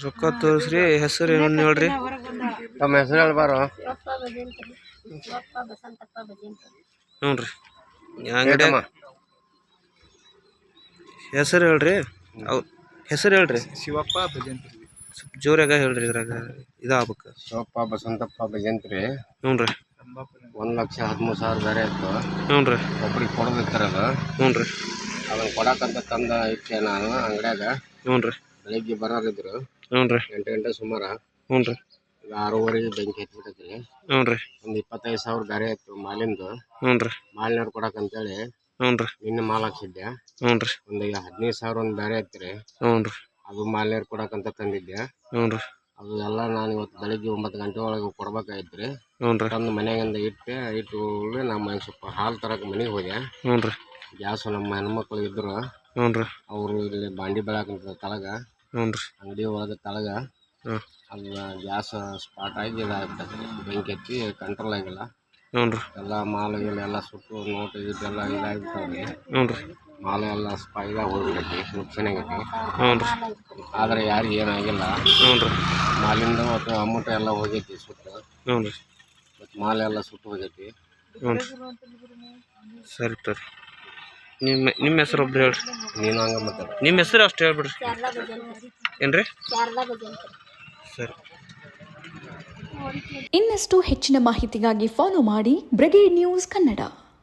ರೊಕ್ಕ ತೋರಿಸ್ರಿ. ಹೆಸರು ಏನು ಹೇಳ್ರಿ? ತಮ್ಮ ಹೆಸರು ಹೇಳ್ಬಾರ. ಹ್ಞೂ ರೀ. ಅಂಗಡಿ ಹೆಸರು ಹೇಳ್ರಿ. ಹೆಸರು ಹೇಳ್ರಿ. ಶಿವಪ್ಪ ಭಜಂತ್ರಿ. ಜೋರಾಗ ಹೇಳ್ರಿ. ಇದ್ರಾಗ ಇದಾಗ್ಬೇಕು. ಶಿವಪ್ಪ ಬಸಂತಪ್ಪ ಭಜಂತ್ರಿ. ಹ್ಞೂ ರೀ. 1,13,000 ಬೇರೆ ಇತ್ತು. ಹ್ಞೂ ರೀ. ಒಬ್ರಿಗೆ ಕೊಡೋದಿತ್ತಾರಲ್ಲ. ಹ್ಞೂ ರೀ. ಅದನ್ನ ಕೊಡಕಂತ ತಂದ ಇಟ್ಟೆ ನಾನು ಅಂಗಡ್ಯಾಗ. ಹ್ಞೂ ರೀ. ಬೆಳಿಗ್ಗೆ ಬರೋರಿದ್ರು. ಹ್ಞೂ ರೀ. 8 ಗಂಟೆ ಸುಮಾರು. ಹ್ಞೂ ರೀ. 6:30 ಬೆಂಕಿ ಹತ್ಬಿಟ್ಟೈತಿ. ಹ್ಞೂ ರೀ. ಒಂದು 25,000 ಬೇರೆ ಇತ್ತು ಮಾಲಿಂದು. ಹ್ಞೂ ರೀ. ಮಾಲಿನವ್ರು ಕೊಡಕಂತೇಳಿ ಹ್ಞೂ ರೀ. ನಿನ್ನೆ ಮಾಲ್ ಹಾಕ್ಸಿದ್ದೆ. ಹ್ಞೂ ರೀ. ಒಂದು 15,000 ಒಂದು ಬೇರೆ ಇತ್ತು. ಹ್ಞೂ ರೀ. ಅದು ಮಾಲಿನವ್ರು ಕೊಡಕಂತ ತಂದಿದ್ದೆ. ಹ್ಞೂ ರೀ. ಅದು ಎಲ್ಲ ನಾನು ಇವತ್ತು ಬೆಳಿಗ್ಗೆ 9 ಗಂಟೆ ಒಳಗೆ ಕೊಡ್ಬೇಕಾಯ್ತು ರೀ. ಹ್ಞೂ ರೀ. ತಂದು ಮನೆಯಿಂದ ಇಟ್ಟು ನಮ್ಮ ಸ್ವಲ್ಪ ಹಾಲು ತರಕ್ಕೆ ಮನೆಗೆ ಹೋದೆ. ಹ್ಞೂ ರೀ. ಗ್ಯಾಸು ನಮ್ಮ ಹೆಣ್ಮಕ್ಳು ಇದ್ರು. ಹ್ಞೂ ರೀ. ಅವರು ಇಲ್ಲಿ ಬಾಂಡಿ ಬೆಳಕಂತ ತಳಗ. ಹ್ಞೂ ರೀ. ಅಂಗಡಿ ಒಳಗೆ ತಳಗ. ಅದು ಗ್ಯಾಸ್ ಸ್ಪಾಟ್ ಆಗಿ ಇದಾಗ್ಬಿಟ್ಟೈತೆ. ಬೆಂಕಿ ಹಚ್ಚಿ ಕಂಟ್ರೋಲ್ ಆಗಿಲ್ಲ. ಹ್ಞೂ ರೀ. ಎಲ್ಲ ಮಾಲು ಎಲ್ಲ ಸುಟ್ಟು ನೋಟು ಇದೆಲ್ಲ ಇದಾಗ್ಬಿಟ್ಟವ್ರಿ. ಹ್ಞೂ ರೀ. ಮಾಲು ಎಲ್ಲ ಇದಾಗ ಹೋಗ್ಬಿಟ್ಟೈತಿ. ನುಕ್ಸಾನ್ ಆಗೈತಿ. ಹ್ಞೂ ರೀ. ಆದರೆ ಯಾರಿಗೆ ಏನಾಗಿಲ್ಲ. ಹ್ಞೂ ರೀ. ಮಾಲಿಂದ ಮತ್ತು ಅಮೌಂಟ್ ಎಲ್ಲ ಹೋಗೈತಿ ಸುಟ್ಟು. ಹ್ಞೂ ರೀ. ಮತ್ತು ಮಾಲೆಲ್ಲ ಸುಟ್ಟು ಹೋಗೈತಿ. ಹ್ಞೂ ರೀ. ಸರಿ ತೋರಿ. ನಿಮ್ಮ ಹೆಸರು ಒಬ್ರು ಹೇಳ್ರಿ. ನೀನು ಹಂಗೆ ಮತ್ತೆ ನಿಮ್ಮ ಹೆಸರು ಅಷ್ಟು ಹೇಳ್ಬಿಡ್ರಿ. ಏನು ರೀ? ಸರಿ. ಇನ್ನಷ್ಟು ಹೆಚ್ಚಿನ ಮಾಹಿತಿಗಾಗಿ ಫಾಲೋ ಮಾಡಿ ಬ್ರಿಗೇಡ್ ನ್ಯೂಸ್ ಕನ್ನಡ.